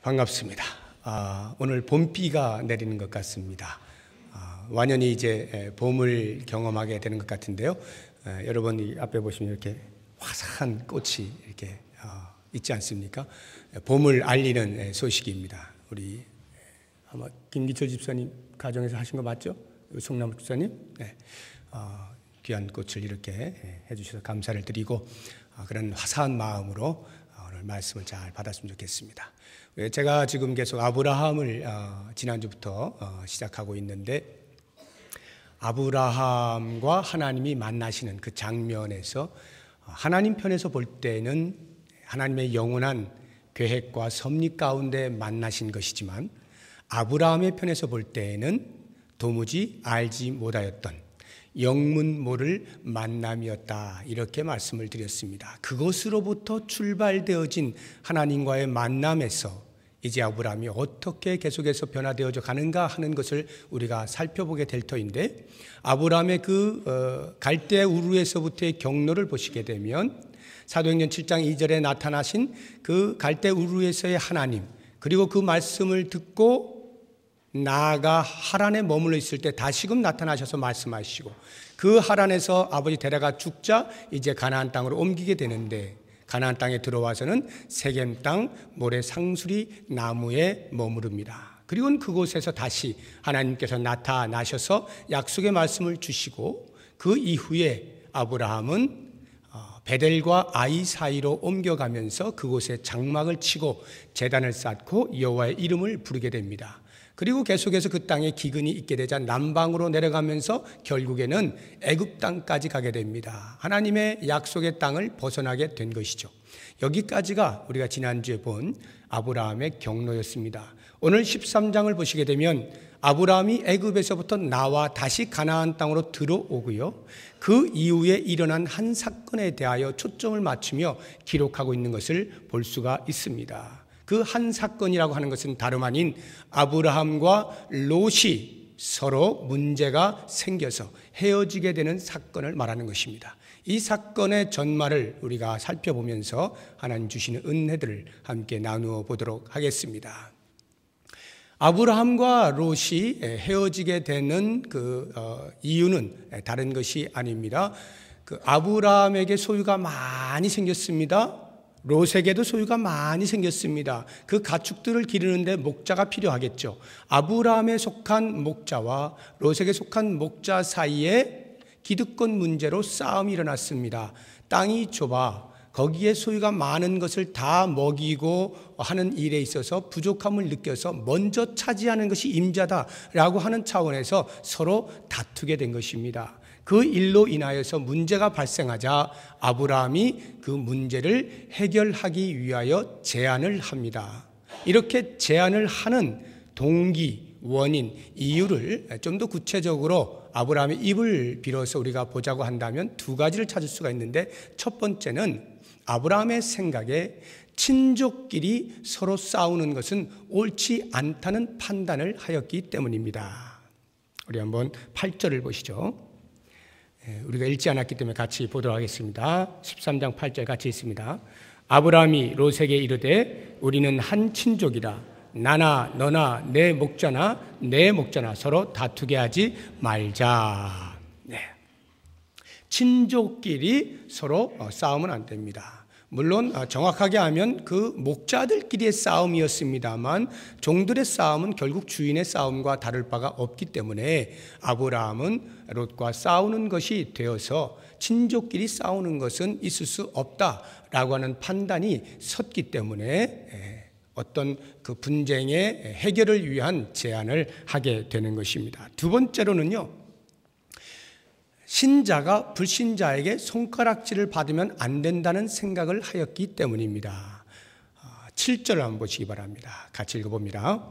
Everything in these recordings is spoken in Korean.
반갑습니다. 오늘 봄비가 내리는 것 같습니다. 완연히 이제 봄을 경험하게 되는 것 같은데요. 여러분이 앞에 보시면 이렇게 화사한 꽃이 이렇게 있지 않습니까? 봄을 알리는 소식입니다. 우리 아마 김기철 집사님 가정에서 하신 거 맞죠? 송나무 집사님? 네. 귀한 꽃을 이렇게 해주셔서 감사를 드리고 그런 화사한 마음으로 오늘 말씀을 잘 받았으면 좋겠습니다. 제가 지금 계속 아브라함을 지난주부터 시작하고 있는데 아브라함과 하나님이 만나시는 그 장면에서 하나님 편에서 볼 때는 하나님의 영원한 계획과 섭리 가운데 만나신 것이지만 아브라함의 편에서 볼 때에는 도무지 알지 못하였던 영문 모를 만남이었다, 이렇게 말씀을 드렸습니다. 그것으로부터 출발되어진 하나님과의 만남에서 이제 아브라함이 어떻게 계속해서 변화되어져 가는가 하는 것을 우리가 살펴보게 될 터인데, 아브라함의 그 갈대 우르에서부터의 경로를 보시게 되면 사도행전 7장 2절에 나타나신 그 갈대 우르에서의 하나님, 그리고 그 말씀을 듣고 나아가 하란에 머물러 있을 때 다시금 나타나셔서 말씀하시고, 그 하란에서 아버지 데려가 죽자 이제 가나안 땅으로 옮기게 되는데, 가나안 땅에 들어와서는 세겜 땅 모래 상수리 나무에 머무릅니다. 그리고는 그곳에서 다시 하나님께서 나타나셔서 약속의 말씀을 주시고, 그 이후에 아브라함은 베델과 아이 사이로 옮겨가면서 그곳에 장막을 치고 제단을 쌓고 여호와의 이름을 부르게 됩니다. 그리고 계속해서 그 땅에 기근이 있게 되자 남방으로 내려가면서 결국에는 애굽 땅까지 가게 됩니다. 하나님의 약속의 땅을 벗어나게 된 것이죠. 여기까지가 우리가 지난주에 본 아브라함의 경로였습니다. 오늘 13장을 보시게 되면 아브라함이 애굽에서부터 나와 다시 가나안 땅으로 들어오고요, 그 이후에 일어난 한 사건에 대하여 초점을 맞추며 기록하고 있는 것을 볼 수가 있습니다. 그 한 사건이라고 하는 것은 다름 아닌 아브라함과 롯이 서로 문제가 생겨서 헤어지게 되는 사건을 말하는 것입니다. 이 사건의 전말을 우리가 살펴보면서 하나님 주시는 은혜들을 함께 나누어 보도록 하겠습니다. 아브라함과 롯이 헤어지게 되는 그 이유는 다른 것이 아닙니다. 그 아브라함에게 소유가 많이 생겼습니다. 롯에게도 소유가 많이 생겼습니다. 그 가축들을 기르는데 목자가 필요하겠죠. 아브라함에 속한 목자와 롯에게 속한 목자 사이에 기득권 문제로 싸움이 일어났습니다. 땅이 좁아 거기에 소유가 많은 것을 다 먹이고 하는 일에 있어서 부족함을 느껴서 먼저 차지하는 것이 임자다라고 하는 차원에서 서로 다투게 된 것입니다. 그 일로 인하여서 문제가 발생하자 아브라함이 그 문제를 해결하기 위하여 제안을 합니다. 이렇게 제안을 하는 동기, 원인, 이유를 좀 더 구체적으로 아브라함의 입을 빌어서 우리가 보자고 한다면 두 가지를 찾을 수가 있는데, 첫 번째는 아브라함의 생각에 친족끼리 서로 싸우는 것은 옳지 않다는 판단을 하였기 때문입니다. 우리 한번 8절을 보시죠. 우리가 읽지 않았기 때문에 같이 보도록 하겠습니다. 13장 8절 같이 있습니다. 아브라함이 롯에게 이르되 우리는 한 친족이라 나나 너나 내 목자나 내 목자나 서로 다투게 하지 말자. 친족끼리 서로 싸우면 안 됩니다. 물론 정확하게 하면 그 목자들끼리의 싸움이었습니다만 종들의 싸움은 결국 주인의 싸움과 다를 바가 없기 때문에 아브라함은 롯과 싸우는 것이 되어서 친족끼리 싸우는 것은 있을 수 없다라고 하는 판단이 섰기 때문에 어떤 그 분쟁의 해결을 위한 제안을 하게 되는 것입니다. 두 번째로는요, 신자가 불신자에게 손가락질을 받으면 안 된다는 생각을 하였기 때문입니다. 7절을 한번 보시기 바랍니다. 같이 읽어봅니다.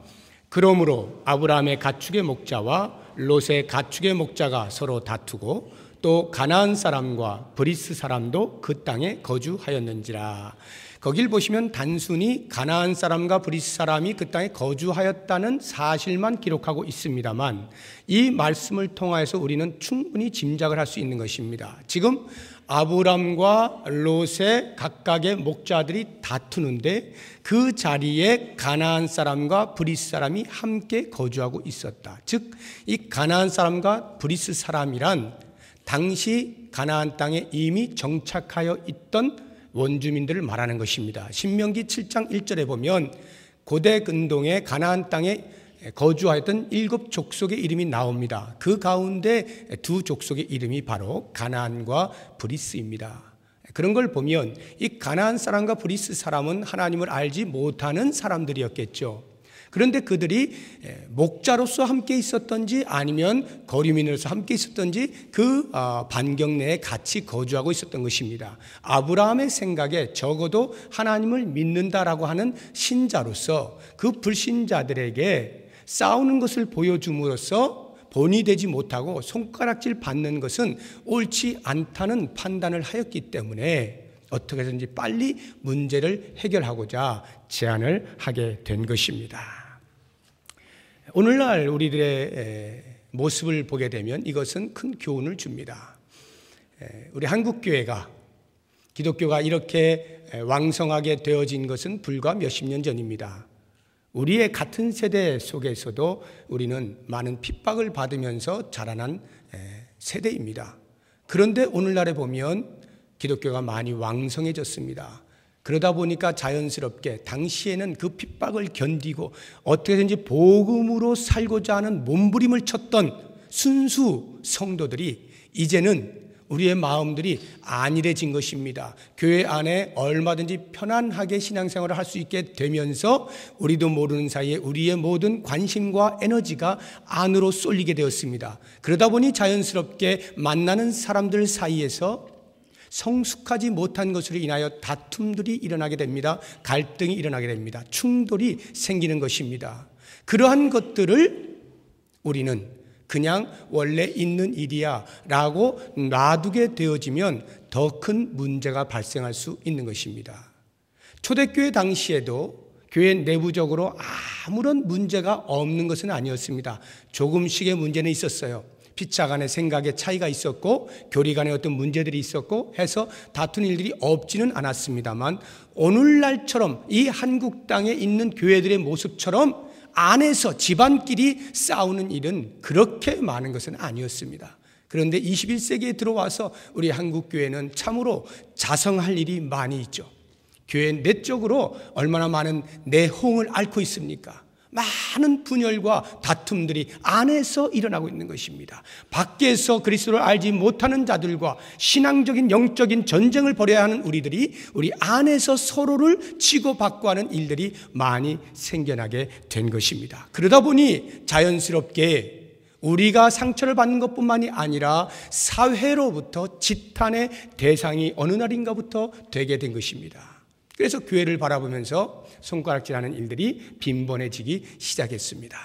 그러므로 아브라함의 가축의 목자와 롯의 가축의 목자가 서로 다투고 또 가나안 사람과 브리스 사람도 그 땅에 거주하였는지라. 거길 보시면 단순히 가나안 사람과 브리스 사람이 그 땅에 거주하였다는 사실만 기록하고 있습니다만 이 말씀을 통하여서 우리는 충분히 짐작을 할 수 있는 것입니다. 지금 아브람과 롯의 각각의 목자들이 다투는데 그 자리에 가나안 사람과 브리스 사람이 함께 거주하고 있었다. 즉, 이 가나안 사람과 브리스 사람이란 당시 가나안 땅에 이미 정착하여 있던 원주민들을 말하는 것입니다. 신명기 7장 1절에 보면 고대 근동의 가나안 땅에 거주하였던 7 족속의 이름이 나옵니다. 그 가운데 2 족속의 이름이 바로 가나안과 브리스입니다. 그런 걸 보면 이 가나안 사람과 브리스 사람은 하나님을 알지 못하는 사람들이었겠죠. 그런데 그들이 목자로서 함께 있었던지 아니면 거류민으로서 함께 있었던지 그 반경 내에 같이 거주하고 있었던 것입니다. 아브라함의 생각에 적어도 하나님을 믿는다라고 하는 신자로서 그 불신자들에게 싸우는 것을 보여줌으로써 본이 되지 못하고 손가락질 받는 것은 옳지 않다는 판단을 하였기 때문에 어떻게 해서든지 빨리 문제를 해결하고자 제안을 하게 된 것입니다. 오늘날 우리들의 모습을 보게 되면 이것은 큰 교훈을 줍니다. 우리 한국교회가, 기독교가 이렇게 왕성하게 되어진 것은 불과 몇십 년 전입니다. 우리의 같은 세대 속에서도 우리는 많은 핍박을 받으면서 자라난 세대입니다. 그런데 오늘날에 보면 기독교가 많이 왕성해졌습니다. 그러다 보니까 자연스럽게 당시에는 그 핍박을 견디고 어떻게든지 복음으로 살고자 하는 몸부림을 쳤던 순수 성도들이 이제는 우리의 마음들이 안일해진 것입니다. 교회 안에 얼마든지 편안하게 신앙생활을 할 수 있게 되면서 우리도 모르는 사이에 우리의 모든 관심과 에너지가 안으로 쏠리게 되었습니다. 그러다 보니 자연스럽게 만나는 사람들 사이에서 성숙하지 못한 것으로 인하여 다툼들이 일어나게 됩니다. 갈등이 일어나게 됩니다. 충돌이 생기는 것입니다. 그러한 것들을 우리는 그냥 원래 있는 일이야 라고 놔두게 되어지면 더 큰 문제가 발생할 수 있는 것입니다. 초대교회 당시에도 교회 내부적으로 아무런 문제가 없는 것은 아니었습니다. 조금씩의 문제는 있었어요. 피차 간의 생각의 차이가 있었고 교리 간의 어떤 문제들이 있었고 해서 다투는 일들이 없지는 않았습니다만 오늘날처럼 이 한국 땅에 있는 교회들의 모습처럼 안에서 집안끼리 싸우는 일은 그렇게 많은 것은 아니었습니다. 그런데 21세기에 들어와서 우리 한국교회는 참으로 자성할 일이 많이 있죠. 교회 내적으로 얼마나 많은 내홍을 앓고 있습니까? 많은 분열과 다툼들이 안에서 일어나고 있는 것입니다. 밖에서 그리스도를 알지 못하는 자들과 신앙적인 영적인 전쟁을 벌여야 하는 우리들이 우리 안에서 서로를 치고받고 하는 일들이 많이 생겨나게 된 것입니다. 그러다 보니 자연스럽게 우리가 상처를 받는 것뿐만이 아니라 사회로부터 지탄의 대상이 어느 날인가부터 되게 된 것입니다. 그래서 교회를 바라보면서 손가락질하는 일들이 빈번해지기 시작했습니다.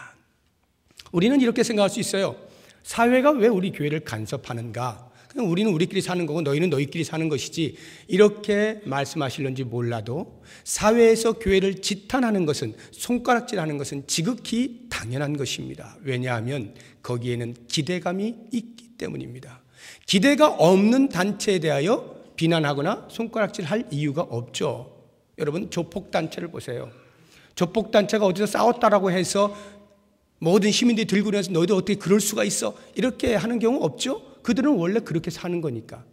우리는 이렇게 생각할 수 있어요. 사회가 왜 우리 교회를 간섭하는가? 그냥 우리는 우리끼리 사는 거고 너희는 너희끼리 사는 것이지 이렇게 말씀하실런지 몰라도 사회에서 교회를 지탄하는 것은 손가락질하는 것은 지극히 당연한 것입니다. 왜냐하면 거기에는 기대감이 있기 때문입니다. 기대가 없는 단체에 대하여 비난하거나 손가락질할 이유가 없죠. 여러분 조폭단체를 보세요. 조폭단체가 어디서 싸웠다라고 해서 모든 시민들이 들고 나서 너희들 어떻게 그럴 수가 있어? 이렇게 하는 경우 없죠. 그들은 원래 그렇게 사는 거니까.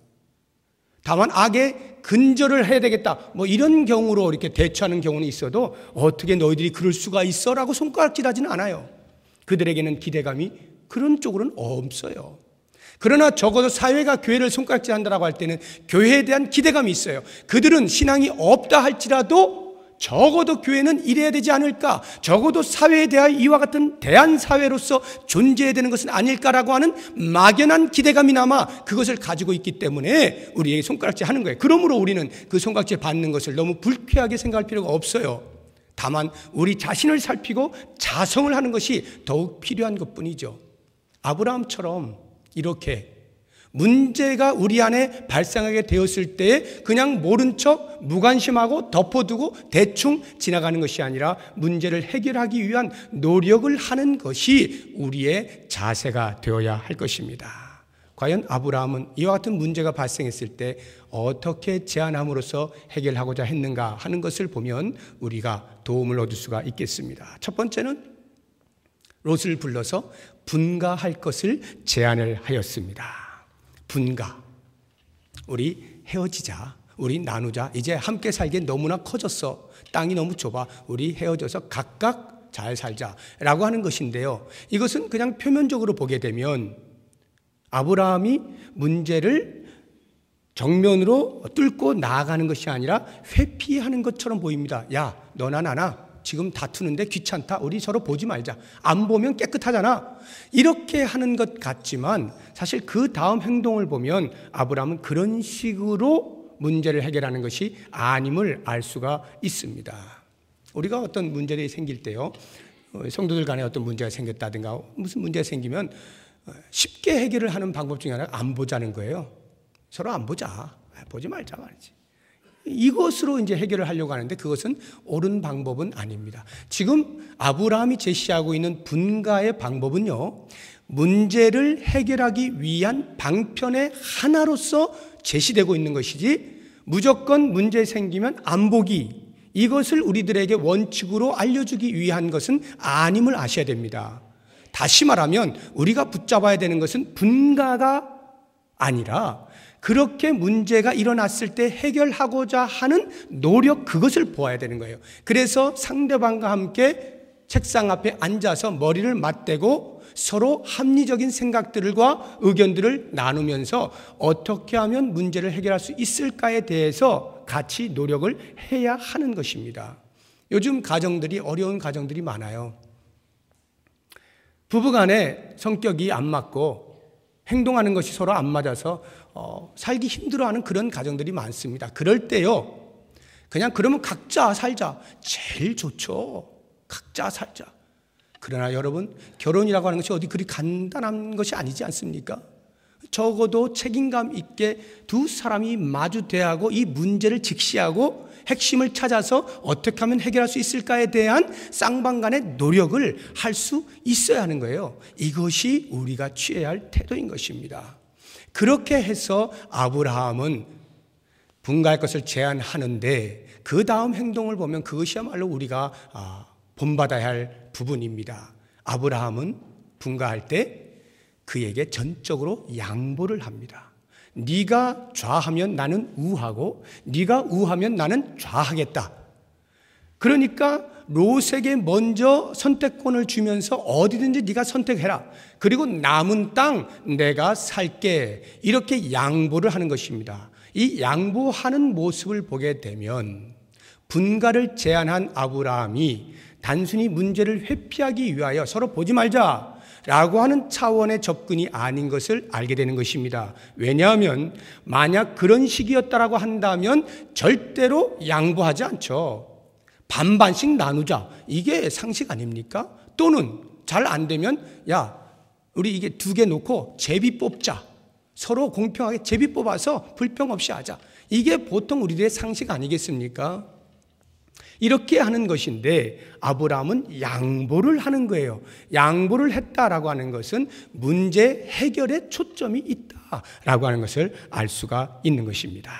다만 악에 근절을 해야 되겠다 뭐 이런 경우로 이렇게 대처하는 경우는 있어도 어떻게 너희들이 그럴 수가 있어? 라고 손가락질하지는 않아요. 그들에게는 기대감이 그런 쪽으로는 없어요. 그러나 적어도 사회가 교회를 손가락질한다고 할 때는 교회에 대한 기대감이 있어요. 그들은 신앙이 없다 할지라도 적어도 교회는 이래야 되지 않을까? 적어도 사회에 대하여 이와 같은 대한사회로서 존재해야 되는 것은 아닐까라고 하는 막연한 기대감이 남아 그것을 가지고 있기 때문에 우리에게 손가락질 하는 거예요. 그러므로 우리는 그 손가락질 받는 것을 너무 불쾌하게 생각할 필요가 없어요. 다만 우리 자신을 살피고 자성을 하는 것이 더욱 필요한 것뿐이죠. 아브라함처럼 이렇게 문제가 우리 안에 발생하게 되었을 때 그냥 모른 척 무관심하고 덮어두고 대충 지나가는 것이 아니라 문제를 해결하기 위한 노력을 하는 것이 우리의 자세가 되어야 할 것입니다. 과연 아브라함은 이와 같은 문제가 발생했을 때 어떻게 제안함으로써 해결하고자 했는가 하는 것을 보면 우리가 도움을 얻을 수가 있겠습니다. 첫 번째는 롯을 불러서 분가할 것을 제안을 하였습니다. 분가. 우리 헤어지자. 우리 나누자. 이제 함께 살기엔 너무나 커졌어. 땅이 너무 좁아. 우리 헤어져서 각각 잘 살자. 라고 하는 것인데요. 이것은 그냥 표면적으로 보게 되면 아브라함이 문제를 정면으로 뚫고 나아가는 것이 아니라 회피하는 것처럼 보입니다. 야, 너나 나나 지금 다투는데 귀찮다. 우리 서로 보지 말자. 안 보면 깨끗하잖아. 이렇게 하는 것 같지만 사실 그 다음 행동을 보면 아브라함은 그런 식으로 문제를 해결하는 것이 아님을 알 수가 있습니다. 우리가 어떤 문제들이 생길 때요, 성도들 간에 어떤 문제가 생겼다든가 무슨 문제가 생기면 쉽게 해결을 하는 방법 중에 하나가 안 보자는 거예요. 서로 안 보자. 보지 말자 말이지. 이것으로 이제 해결을 하려고 하는데 그것은 옳은 방법은 아닙니다. 지금 아브라함이 제시하고 있는 분가의 방법은요, 문제를 해결하기 위한 방편의 하나로서 제시되고 있는 것이지 무조건 문제 생기면 안 보기, 이것을 우리들에게 원칙으로 알려주기 위한 것은 아님을 아셔야 됩니다. 다시 말하면 우리가 붙잡아야 되는 것은 분가가 아니라 그렇게 문제가 일어났을 때 해결하고자 하는 노력, 그것을 보아야 되는 거예요. 그래서 상대방과 함께 책상 앞에 앉아서 머리를 맞대고 서로 합리적인 생각들과 의견들을 나누면서 어떻게 하면 문제를 해결할 수 있을까에 대해서 같이 노력을 해야 하는 것입니다. 요즘 가정들이 어려운 가정들이 많아요. 부부간에 성격이 안 맞고 행동하는 것이 서로 안 맞아서 살기 힘들어하는 그런 가정들이 많습니다. 그럴 때요, 그냥 그러면 각자 살자. 제일 좋죠. 각자 살자. 그러나 여러분, 결혼이라고 하는 것이 어디 그리 간단한 것이 아니지 않습니까? 적어도 책임감 있게 두 사람이 마주 대하고 이 문제를 직시하고 핵심을 찾아서 어떻게 하면 해결할 수 있을까에 대한 쌍방간의 노력을 할 수 있어야 하는 거예요. 이것이 우리가 취해야 할 태도인 것입니다. 그렇게 해서 아브라함은 분가할 것을 제안하는데 그 다음 행동을 보면 그것이야말로 우리가 본받아야 할 부분입니다. 아브라함은 분가할 때 그에게 전적으로 양보를 합니다. 네가 좌하면 나는 우하고 네가 우하면 나는 좌하겠다. 그러니까 롯에게 먼저 선택권을 주면서 어디든지 네가 선택해라. 그리고 남은 땅 내가 살게. 이렇게 양보를 하는 것입니다. 이 양보하는 모습을 보게 되면 분가를 제안한 아브라함이 단순히 문제를 회피하기 위하여 서로 보지 말자 라고 하는 차원의 접근이 아닌 것을 알게 되는 것입니다. 왜냐하면 만약 그런 식이었다라고 한다면 절대로 양보하지 않죠. 반반씩 나누자. 이게 상식 아닙니까? 또는 잘 안 되면 야, 우리 이게 2개 놓고 제비 뽑자. 서로 공평하게 제비 뽑아서 불평 없이 하자. 이게 보통 우리들의 상식 아니겠습니까? 이렇게 하는 것인데 아브라함은 양보를 하는 거예요. 양보를 했다라고 하는 것은 문제 해결에 초점이 있다라고 하는 것을 알 수가 있는 것입니다.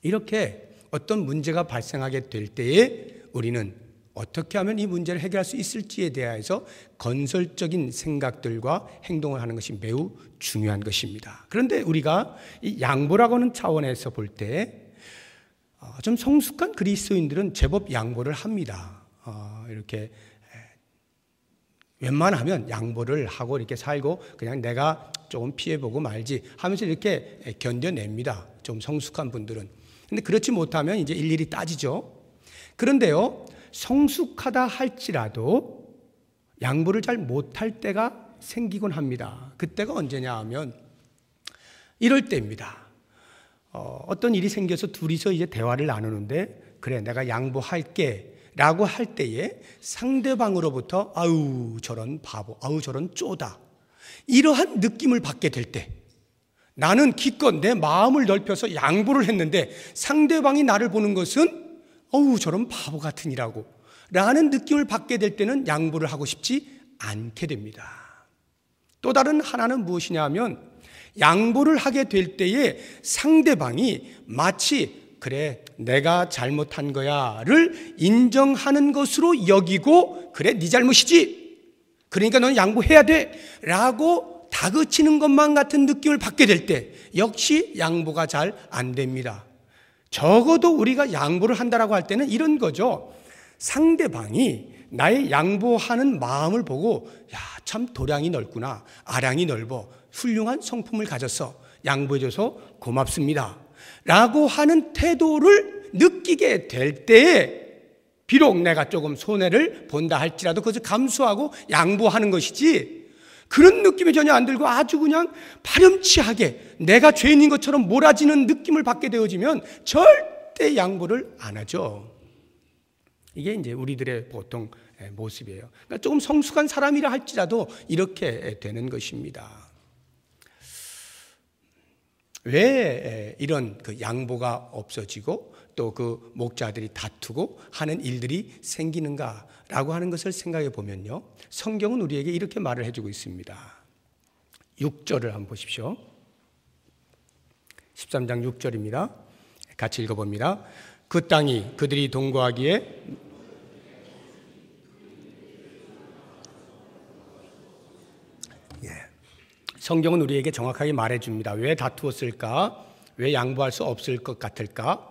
이렇게 어떤 문제가 발생하게 될 때에 우리는 어떻게 하면 이 문제를 해결할 수 있을지에 대해서 건설적인 생각들과 행동을 하는 것이 매우 중요한 것입니다. 그런데 우리가 이 양보라고 하는 차원에서 볼 때 좀 성숙한 그리스도인들은 제법 양보를 합니다. 이렇게 웬만하면 양보를 하고 이렇게 살고 그냥 내가 조금 피해보고 말지 하면서 이렇게 견뎌냅니다. 좀 성숙한 분들은. 근데 그렇지 못하면 이제 일일이 따지죠. 그런데요, 성숙하다 할지라도 양보를 잘 못할 때가 생기곤 합니다. 그때가 언제냐 하면 이럴 때입니다. 어떤 일이 생겨서 둘이서 이제 대화를 나누는데 그래 내가 양보할게 라고 할 때에 상대방으로부터 아우 저런 바보, 아우 저런 쪼다 이러한 느낌을 받게 될 때 나는 기껏 내 마음을 넓혀서 양보를 했는데 상대방이 나를 보는 것은 어우 저런 바보 같으니라고 라는 느낌을 받게 될 때는 양보를 하고 싶지 않게 됩니다. 또 다른 하나는 무엇이냐 하면 양보를 하게 될 때에 상대방이 마치 그래 내가 잘못한 거야를 인정하는 것으로 여기고 그래 네 잘못이지 그러니까 너는 양보해야 돼 라고 다그치는 것만 같은 느낌을 받게 될 때 역시 양보가 잘 안 됩니다. 적어도 우리가 양보를 한다라고 할 때는 이런 거죠. 상대방이 나의 양보하는 마음을 보고 야, 참 도량이 넓구나. 아량이 넓어. 훌륭한 성품을 가졌어. 양보해줘서 고맙습니다. 라고 하는 태도를 느끼게 될 때에 비록 내가 조금 손해를 본다 할지라도 그것을 감수하고 양보하는 것이지 그런 느낌이 전혀 안 들고 아주 그냥 파렴치하게 내가 죄인인 것처럼 몰아지는 느낌을 받게 되어지면 절대 양보를 안 하죠. 이게 이제 우리들의 보통 모습이에요. 그러니까 조금 성숙한 사람이라 할지라도 이렇게 되는 것입니다. 왜 이런 그 양보가 없어지고 또 그 목자들이 다투고 하는 일들이 생기는가라고 하는 것을 생각해 보면요. 성경은 우리에게 이렇게 말을 해주고 있습니다. 6절을 한번 보십시오. 13장 6절입니다. 같이 읽어봅니다. 그 땅이 그들이 동거하기에 성경은 우리에게 정확하게 말해줍니다. 왜 다투었을까? 왜 양보할 수 없을 것 같을까?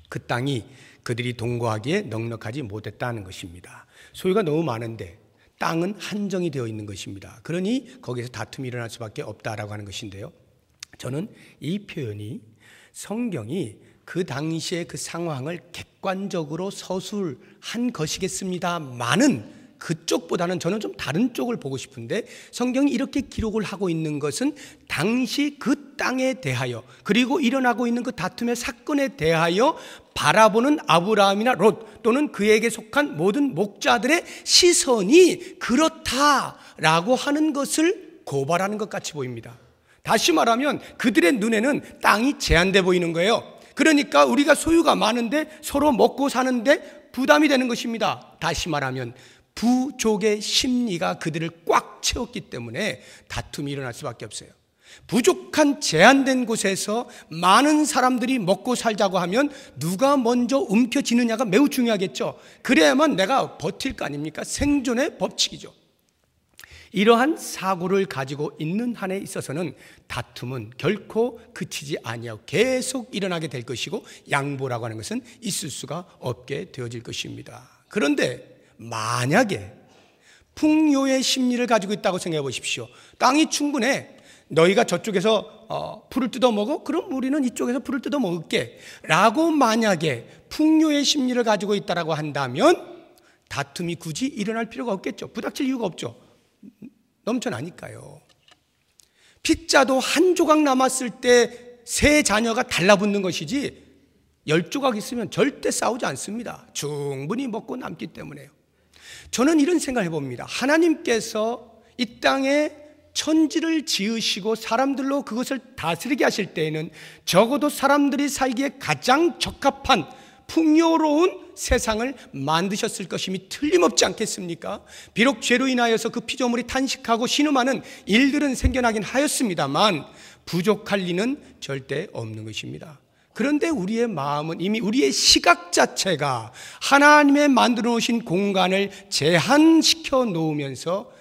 그 땅이 그들이 동거하기에 넉넉하지 못했다는 것입니다. 소유가 너무 많은데 땅은 한정이 되어 있는 것입니다. 그러니 거기서 다툼이 일어날 수밖에 없다라고 하는 것인데요. 저는 이 표현이 성경이 그 당시의 그 상황을 객관적으로 서술한 것이겠습니다만은 그쪽보다는 저는 좀 다른 쪽을 보고 싶은데 성경이 이렇게 기록을 하고 있는 것은 당시 그 땅에 대하여 그리고 일어나고 있는 그 다툼의 사건에 대하여 바라보는 아브라함이나 롯 또는 그에게 속한 모든 목자들의 시선이 그렇다라고 하는 것을 고발하는 것 같이 보입니다. 다시 말하면 그들의 눈에는 땅이 제한돼 보이는 거예요. 그러니까 우리가 소유가 많은데 서로 먹고 사는데 부담이 되는 것입니다. 다시 말하면 부족의 심리가 그들을 꽉 채웠기 때문에 다툼이 일어날 수밖에 없어요. 부족한 제한된 곳에서 많은 사람들이 먹고 살자고 하면 누가 먼저 움켜쥐느냐가 매우 중요하겠죠. 그래야만 내가 버틸 거 아닙니까? 생존의 법칙이죠. 이러한 사고를 가지고 있는 한에 있어서는 다툼은 결코 그치지 아니하고 계속 일어나게 될 것이고 양보라고 하는 것은 있을 수가 없게 되어질 것입니다. 그런데 만약에 풍요의 심리를 가지고 있다고 생각해 보십시오. 땅이 충분해. 너희가 저쪽에서 풀을 뜯어 먹어? 그럼 우리는 이쪽에서 풀을 뜯어 먹을게. 라고 만약에 풍요의 심리를 가지고 있다고 한다면 다툼이 굳이 일어날 필요가 없겠죠. 부닥칠 이유가 없죠. 넘쳐나니까요. 피자도 한 조각 남았을 때 세 자녀가 달라붙는 것이지 10조각 있으면 절대 싸우지 않습니다. 충분히 먹고 남기 때문에요. 저는 이런 생각을 해봅니다. 하나님께서 이 땅에 천지를 지으시고 사람들로 그것을 다스리게 하실 때에는 적어도 사람들이 살기에 가장 적합한 풍요로운 세상을 만드셨을 것임이 틀림없지 않겠습니까? 비록 죄로 인하여서 그 피조물이 탄식하고 신음하는 일들은 생겨나긴 하였습니다만 부족할 리는 절대 없는 것입니다. 그런데 우리의 마음은 이미 우리의 시각 자체가 하나님의 만들어 놓으신 공간을 제한시켜 놓으면서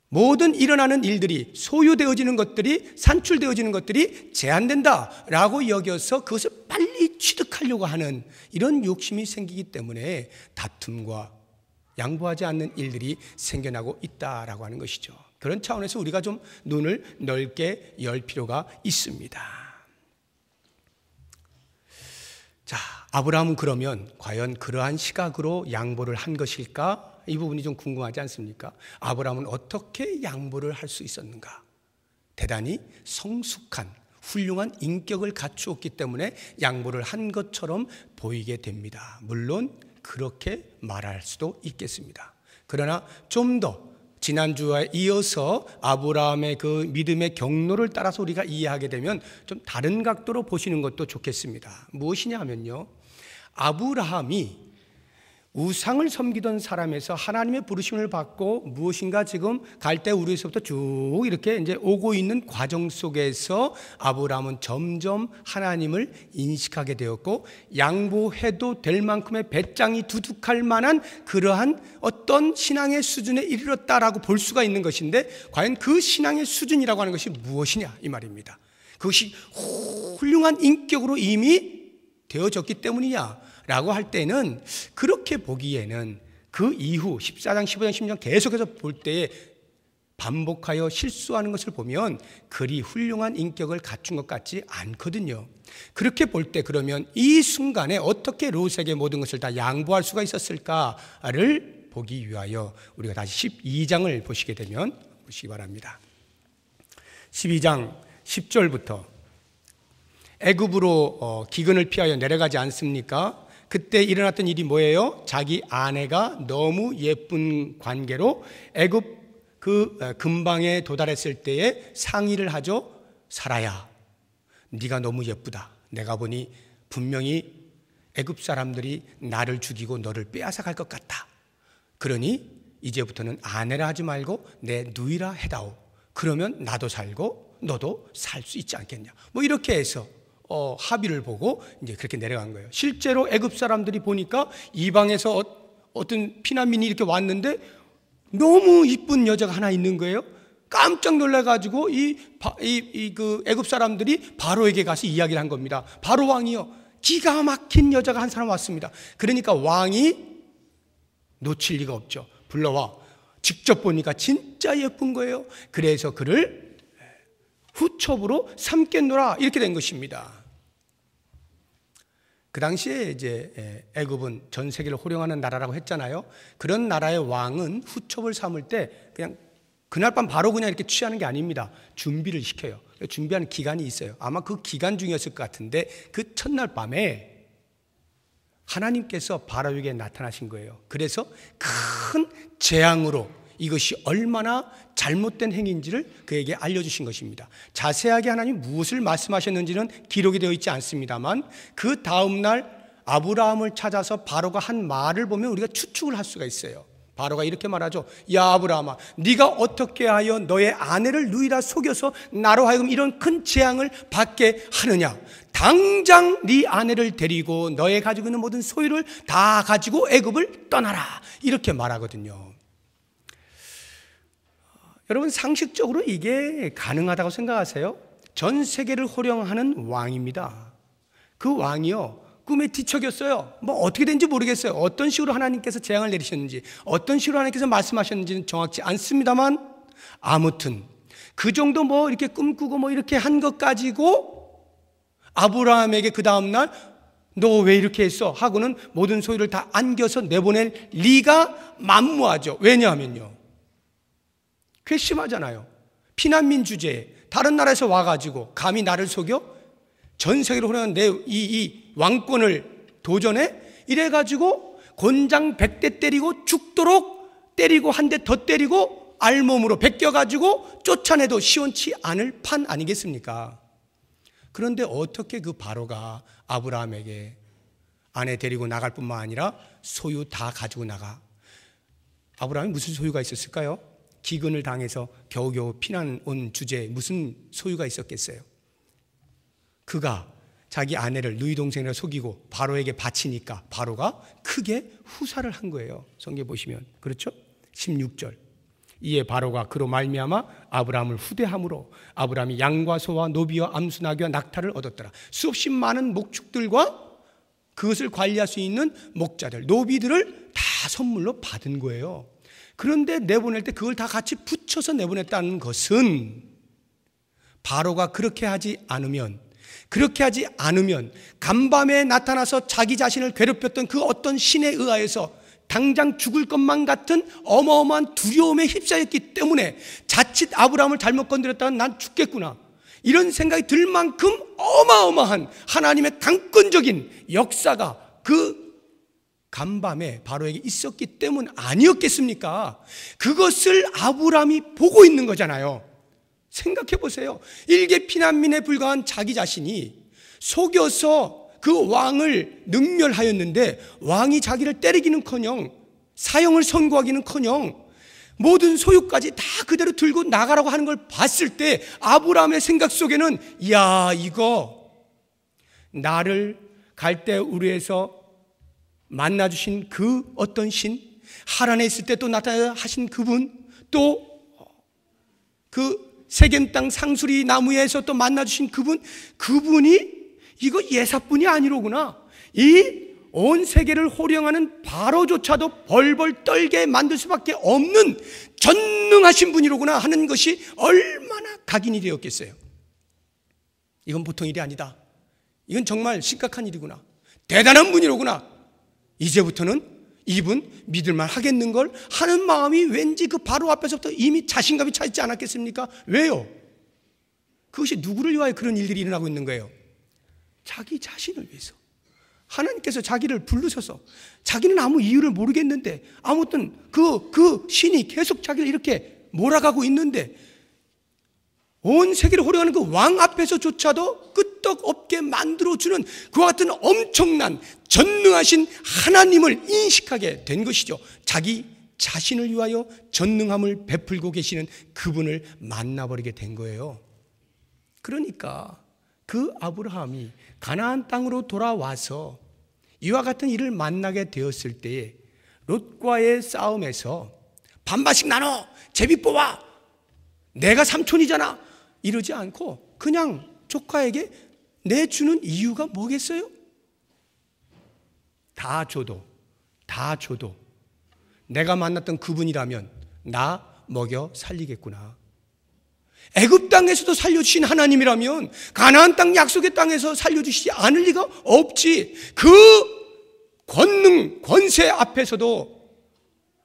모든 일어나는 일들이 소유되어지는 것들이 산출되어지는 것들이 제한된다라고 여겨서 그것을 빨리 취득하려고 하는 이런 욕심이 생기기 때문에 다툼과 양보하지 않는 일들이 생겨나고 있다라고 하는 것이죠. 그런 차원에서 우리가 좀 눈을 넓게 열 필요가 있습니다. 자, 아브라함은 그러면 과연 그러한 시각으로 양보를 한 것일까? 이 부분이 좀 궁금하지 않습니까? 아브라함은 어떻게 양보를 할 수 있었는가? 대단히 성숙한 훌륭한 인격을 갖추었기 때문에 양보를 한 것처럼 보이게 됩니다. 물론 그렇게 말할 수도 있겠습니다. 그러나 좀 더 지난주에 이어서 아브라함의 그 믿음의 경로를 따라서 우리가 이해하게 되면 좀 다른 각도로 보시는 것도 좋겠습니다. 무엇이냐 하면요, 아브라함이 우상을 섬기던 사람에서 하나님의 부르심을 받고 무엇인가 지금 갈대우르에서부터 쭉 이렇게 이제 오고 있는 과정 속에서 아브라함은 점점 하나님을 인식하게 되었고, 양보해도 될 만큼의 배짱이 두둑할 만한 그러한 어떤 신앙의 수준에 이르렀다라고 볼 수가 있는 것인데, 과연 그 신앙의 수준이라고 하는 것이 무엇이냐 이 말입니다. 그것이 훌륭한 인격으로 이미 되어졌기 때문이냐 라고 할 때는, 그렇게 보기에는 그 이후 14장, 15장, 16장 계속해서 볼 때에 반복하여 실수하는 것을 보면 그리 훌륭한 인격을 갖춘 것 같지 않거든요. 그렇게 볼 때 그러면 이 순간에 어떻게 롯에게 모든 것을 다 양보할 수가 있었을까를 보기 위하여 우리가 다시 12장을 보시게 되면 보시기 바랍니다. 12장 10절부터 애굽으로 기근을 피하여 내려가지 않습니까? 그때 일어났던 일이 뭐예요? 자기 아내가 너무 예쁜 관계로 애굽 그 근방에 도달했을 때에 상의를 하죠. 사라야, 네가 너무 예쁘다. 내가 보니 분명히 애굽 사람들이 나를 죽이고 너를 빼앗아 갈 것 같다. 그러니 이제부터는 아내라 하지 말고 내 누이라 해다오. 그러면 나도 살고 너도 살 수 있지 않겠냐. 뭐 이렇게 해서 합의를 보고 이제 그렇게 내려간 거예요. 실제로 애굽 사람들이 보니까 이방에서 어떤 피난민이 이렇게 왔는데 너무 이쁜 여자가 하나 있는 거예요. 깜짝 놀라가지고 그 애굽 사람들이 바로에게 가서 이야기를 한 겁니다. 바로 왕이요, 기가 막힌 여자가 한 사람 왔습니다. 그러니까 왕이 놓칠 리가 없죠. 불러와. 직접 보니까 진짜 예쁜 거예요. 그래서 그를 후첩으로 삼겠노라 이렇게 된 것입니다. 그 당시에 이제 애굽은 전 세계를 호령하는 나라라고 했잖아요. 그런 나라의 왕은 후첩을 삼을 때 그냥 그날 밤 바로 그냥 이렇게 취하는 게 아닙니다. 준비를 시켜요. 준비하는 기간이 있어요. 아마 그 기간 중이었을 것 같은데 그 첫날 밤에 하나님께서 바로에게 나타나신 거예요. 그래서 큰 재앙으로 이것이 얼마나 잘못된 행위인지를 그에게 알려주신 것입니다. 자세하게 하나님 무엇을 말씀하셨는지는 기록이 되어 있지 않습니다만 그 다음날 아브라함을 찾아서 바로가 한 말을 보면 우리가 추측을 할 수가 있어요. 바로가 이렇게 말하죠. 야 아브라함아, 네가 어떻게 하여 너의 아내를 누이라 속여서 나로 하여금 이런 큰 재앙을 받게 하느냐. 당장 네 아내를 데리고 너의 가지고 있는 모든 소유를 다 가지고 애굽을 떠나라. 이렇게 말하거든요. 여러분, 상식적으로 이게 가능하다고 생각하세요? 전 세계를 호령하는 왕입니다. 그 왕이요, 꿈에 뒤척였어요. 뭐 어떻게 된지 모르겠어요. 어떤 식으로 하나님께서 재앙을 내리셨는지, 어떤 식으로 하나님께서 말씀하셨는지는 정확치 않습니다만, 아무튼 그 정도 뭐 이렇게 꿈꾸고 뭐 이렇게 한 것 가지고 아브라함에게 그 다음날 너 왜 이렇게 했어? 하고는 모든 소유를 다 안겨서 내보낼 리가 만무하죠. 왜냐하면요, 괘씸하잖아요. 피난민 주제에 다른 나라에서 와가지고 감히 나를 속여? 전 세계로 호령하는 내 이 왕권을 도전해? 이래가지고 곤장 100대 때리고 죽도록 때리고 한 대 더 때리고 알몸으로 베껴가지고 쫓아내도 시원치 않을 판 아니겠습니까? 그런데 어떻게 그 바로가 아브라함에게 아내 데리고 나갈 뿐만 아니라 소유 다 가지고 나가? 아브라함이 무슨 소유가 있었을까요? 기근을 당해서 겨우겨우 피난 온 주제에 무슨 소유가 있었겠어요? 그가 자기 아내를 누이 동생을 속이고 바로에게 바치니까 바로가 크게 후사를 한 거예요. 성경 보시면 그렇죠? 16절. 이에 바로가 그로 말미암아 아브라함을 후대함으로 아브라함이 양과 소와 노비와 암수 나귀와 낙타를 얻었더라. 수없이 많은 목축들과 그것을 관리할 수 있는 목자들, 노비들을 다 선물로 받은 거예요. 그런데 내보낼 때 그걸 다 같이 붙여서 내보냈다는 것은 바로가 그렇게 하지 않으면 간밤에 나타나서 자기 자신을 괴롭혔던 그 어떤 신에 의하여서 당장 죽을 것만 같은 어마어마한 두려움에 휩싸였기 때문에 자칫 아브라함을 잘못 건드렸다면 난 죽겠구나, 이런 생각이 들 만큼 어마어마한 하나님의 강권적인 역사가 그 간밤에 바로에게 있었기 때문 아니었겠습니까? 그것을 아브라함이 보고 있는 거잖아요. 생각해 보세요. 일개 피난민에 불과한 자기 자신이 속여서 그 왕을 능멸하였는데 왕이 자기를 때리기는커녕 사형을 선고하기는커녕 모든 소유까지 다 그대로 들고 나가라고 하는 걸 봤을 때 아브라함의 생각 속에는 야, 이거 나를 갈대 우르에서 만나주신 그 어떤 신, 하란에 있을 때 또 나타나 하신 그분, 또 그 세겜 땅 상수리 나무에서 또 만나주신 그분이 이거 예사뿐이 아니로구나. 이 온 세계를 호령하는 바로조차도 벌벌 떨게 만들 수밖에 없는 전능하신 분이로구나 하는 것이 얼마나 각인이 되었겠어요. 이건 보통 일이 아니다. 이건 정말 심각한 일이구나. 대단한 분이로구나. 이제부터는 이분 믿을만 하겠는걸 하는 마음이 왠지 그 바로 앞에서부터 이미 자신감이 차 있지 않았겠습니까? 왜요? 그것이 누구를 위하여 그런 일들이 일어나고 있는 거예요? 자기 자신을 위해서. 하나님께서 자기를 부르셔서 자기는 아무 이유를 모르겠는데 아무튼 그 신이 계속 자기를 이렇게 몰아가고 있는데 온 세계를 호령하는 그 왕 앞에서조차도 끄떡없게 만들어주는 그와 같은 엄청난 전능하신 하나님을 인식하게 된 것이죠. 자기 자신을 위하여 전능함을 베풀고 계시는 그분을 만나버리게 된 거예요. 그러니까 그 아브라함이 가나안 땅으로 돌아와서 이와 같은 일을 만나게 되었을 때에 롯과의 싸움에서 반반씩 나눠 제비 뽑아 내가 삼촌이잖아 이러지 않고 그냥 조카에게 내주는 이유가 뭐겠어요? 다 줘도 내가 만났던 그분이라면 나 먹여 살리겠구나. 애굽 땅에서도 살려주신 하나님이라면 가나안 땅 약속의 땅에서 살려주시지 않을 리가 없지. 그 권능 권세 앞에서도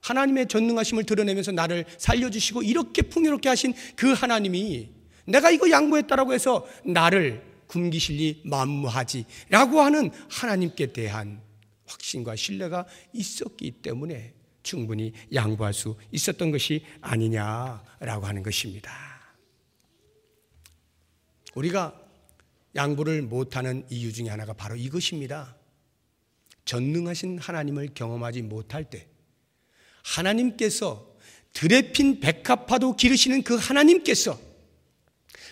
하나님의 전능하심을 드러내면서 나를 살려주시고 이렇게 풍요롭게 하신 그 하나님이 내가 이거 양보했다라고 해서 나를 굶기실 리 만무하지 라고 하는 하나님께 대한 확신과 신뢰가 있었기 때문에 충분히 양보할 수 있었던 것이 아니냐라고 하는 것입니다. 우리가 양보를 못하는 이유 중에 하나가 바로 이것입니다. 전능하신 하나님을 경험하지 못할 때 하나님께서 들에 핀 백합화도 기르시는 그 하나님께서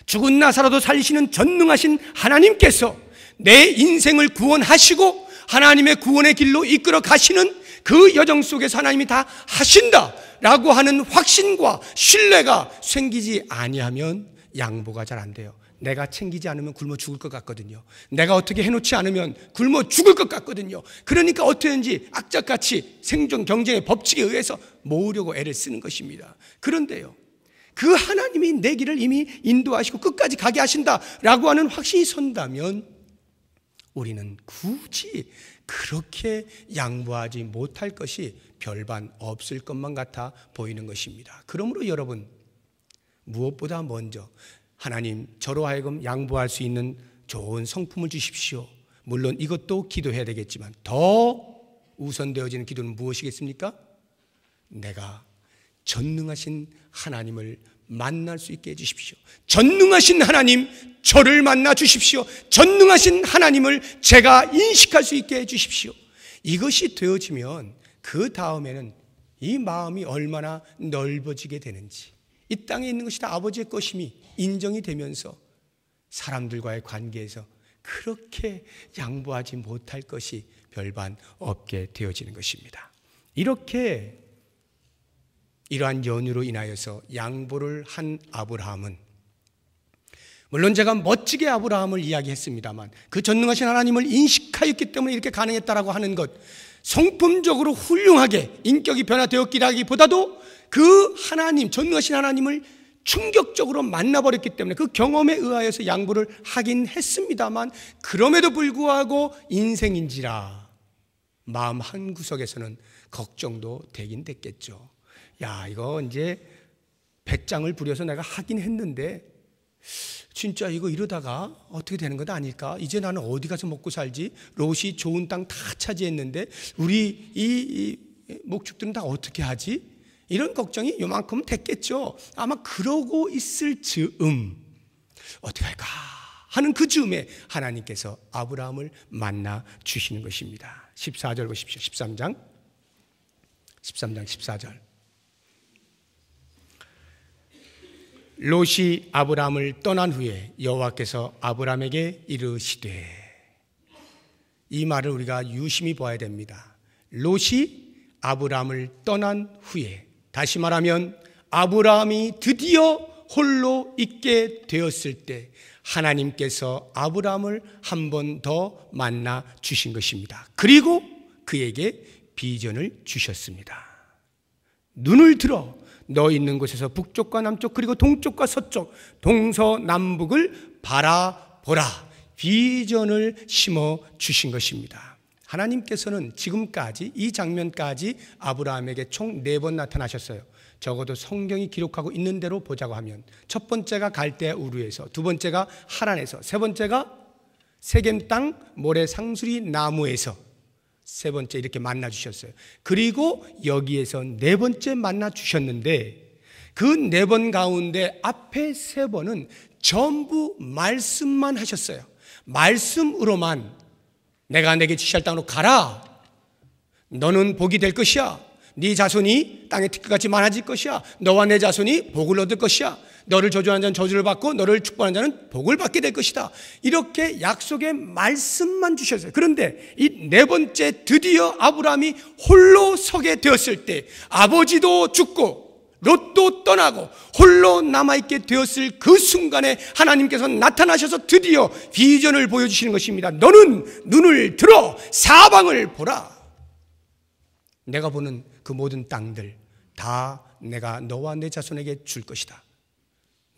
죽은 나사로도 살리시는 전능하신 하나님께서 내 인생을 구원하시고 하나님의 구원의 길로 이끌어 가시는 그 여정 속에서 하나님이 다 하신다라고 하는 확신과 신뢰가 생기지 아니하면 양보가 잘 안 돼요. 내가 챙기지 않으면 굶어 죽을 것 같거든요. 내가 어떻게 해놓지 않으면 굶어 죽을 것 같거든요. 그러니까 어떻게든지 악착같이 생존 경쟁의 법칙에 의해서 모으려고 애를 쓰는 것입니다. 그런데요, 그 하나님이 내 길을 이미 인도하시고 끝까지 가게 하신다라고 하는 확신이 선다면 우리는 굳이 그렇게 양보하지 못할 것이 별반 없을 것만 같아 보이는 것입니다. 그러므로 여러분, 무엇보다 먼저 하나님, 저로 하여금 양보할 수 있는 좋은 성품을 주십시오. 물론 이것도 기도해야 되겠지만 더 우선되어지는 기도는 무엇이겠습니까? 내가 전능하신 하나님을 만날 수 있게 해주십시오. 전능하신 하나님, 저를 만나 주십시오. 전능하신 하나님을 제가 인식할 수 있게 해주십시오. 이것이 되어지면 그 다음에는 이 마음이 얼마나 넓어지게 되는지, 이 땅에 있는 것이 다 아버지의 것임이 인정이 되면서 사람들과의 관계에서 그렇게 양보하지 못할 것이 별반 없게 되어지는 것입니다. 이렇게 이러한 연유로 인하여서 양보를 한 아브라함은, 물론 제가 멋지게 아브라함을 이야기했습니다만 그 전능하신 하나님을 인식하였기 때문에 이렇게 가능했다라고 하는 것, 성품적으로 훌륭하게 인격이 변화되었기라기보다도 그 하나님, 전능하신 하나님을 충격적으로 만나버렸기 때문에 그 경험에 의하여서 양보를 하긴 했습니다만, 그럼에도 불구하고 인생인지라 마음 한구석에서는 걱정도 되긴 됐겠죠. 야, 이거 이제 배짱을 부려서 내가 하긴 했는데 진짜 이거 이러다가 어떻게 되는 것 아닐까? 이제 나는 어디 가서 먹고 살지? 롯이 좋은 땅 다 차지했는데 우리 이 목축들은 다 어떻게 하지? 이런 걱정이 요만큼은 됐겠죠. 아마 그러고 있을 즈음 어떻게 할까 하는 그 즈음에 하나님께서 아브라함을 만나 주시는 것입니다. 14절 보십시오. 13장 14절. 롯이 아브라함을 떠난 후에 여호와께서 아브라함에게 이르시되, 이 말을 우리가 유심히 봐야 됩니다. 롯이 아브라함을 떠난 후에, 다시 말하면 아브라함이 드디어 홀로 있게 되었을 때 하나님께서 아브라함을 한 번 더 만나 주신 것입니다. 그리고 그에게 비전을 주셨습니다. 눈을 들어 너 있는 곳에서 북쪽과 남쪽 그리고 동쪽과 서쪽 동서남북을 바라보라. 비전을 심어 주신 것입니다. 하나님께서는 지금까지 이 장면까지 아브라함에게 총 4번 나타나셨어요. 적어도 성경이 기록하고 있는 대로 보자고 하면 첫 번째가 갈대아 우르에서, 두 번째가 하란에서, 세 번째가 세겜 땅 모래 상수리 나무에서, 세 번째 이렇게 만나 주셨어요. 그리고 여기에서 4번째 만나 주셨는데 그 4번 가운데 앞에 3번은 전부 말씀만 하셨어요. 말씀으로만 내가 내게 지시할 땅으로 가라. 너는 복이 될 것이야. 네 자손이 땅의 티끌같이 많아질 것이야. 너와 내 자손이 복을 얻을 것이야. 너를 저주하는 자는 저주를 받고 너를 축복하는 자는 복을 받게 될 것이다. 이렇게 약속의 말씀만 주셨어요. 그런데 이 4번째 드디어 아브라함이 홀로 서게 되었을 때, 아버지도 죽고 롯도 떠나고 홀로 남아있게 되었을 그 순간에 하나님께서 나타나셔서 드디어 비전을 보여주시는 것입니다. 너는 눈을 들어 사방을 보라. 내가 보는 그 모든 땅들 다 내가 너와 내 자손에게 줄 것이다.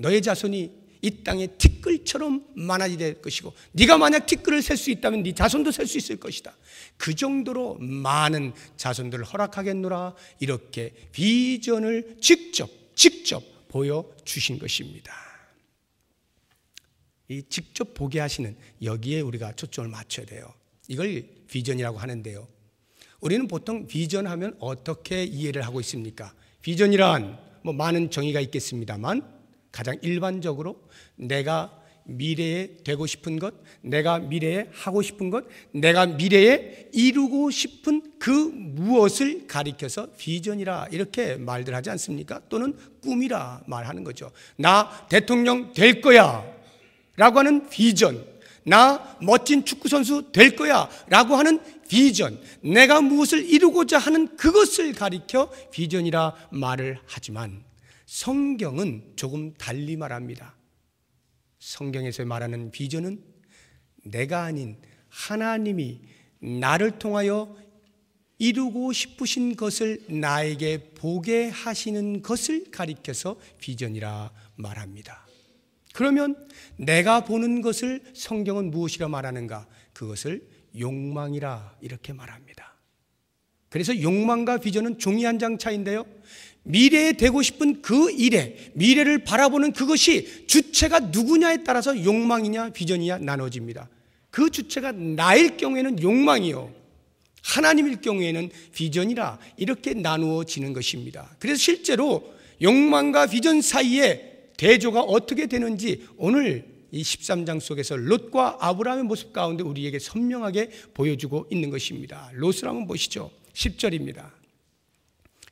너의 자손이 이 땅에 티끌처럼 많아질 것이고, 네가 만약 티끌을 셀 수 있다면 네 자손도 셀 수 있을 것이다. 그 정도로 많은 자손들을 허락하겠노라. 이렇게 비전을 직접 보여주신 것입니다. 이 직접 보게 하시는, 여기에 우리가 초점을 맞춰야 돼요. 이걸 비전이라고 하는데요, 우리는 보통 비전하면 어떻게 이해를 하고 있습니까? 비전이란 뭐 많은 정의가 있겠습니다만 가장 일반적으로 내가 미래에 되고 싶은 것, 내가 미래에 하고 싶은 것, 내가 미래에 이루고 싶은 그 무엇을 가리켜서 비전이라 이렇게 말들 하지 않습니까? 또는 꿈이라 말하는 거죠. 나 대통령 될 거야 라고 하는 비전, 나 멋진 축구선수 될 거야 라고 하는 비전, 내가 무엇을 이루고자 하는 그것을 가리켜 비전이라 말을 하지만 성경은 조금 달리 말합니다. 성경에서 말하는 비전은 내가 아닌 하나님이 나를 통하여 이루고 싶으신 것을 나에게 보게 하시는 것을 가리켜서 비전이라 말합니다. 그러면 내가 보는 것을 성경은 무엇이라 말하는가? 그것을 욕망이라 이렇게 말합니다. 그래서 욕망과 비전은 종이 한 장 차이인데요, 미래에 되고 싶은 그 일에, 미래를 바라보는 그것이 주체가 누구냐에 따라서 욕망이냐 비전이냐 나눠집니다. 그 주체가 나일 경우에는 욕망이요, 하나님일 경우에는 비전이라 이렇게 나누어지는 것입니다. 그래서 실제로 욕망과 비전 사이에 대조가 어떻게 되는지 오늘 이 13장 속에서 롯과 아브라함의 모습 가운데 우리에게 선명하게 보여주고 있는 것입니다. 롯을 한번 보시죠. 10절입니다.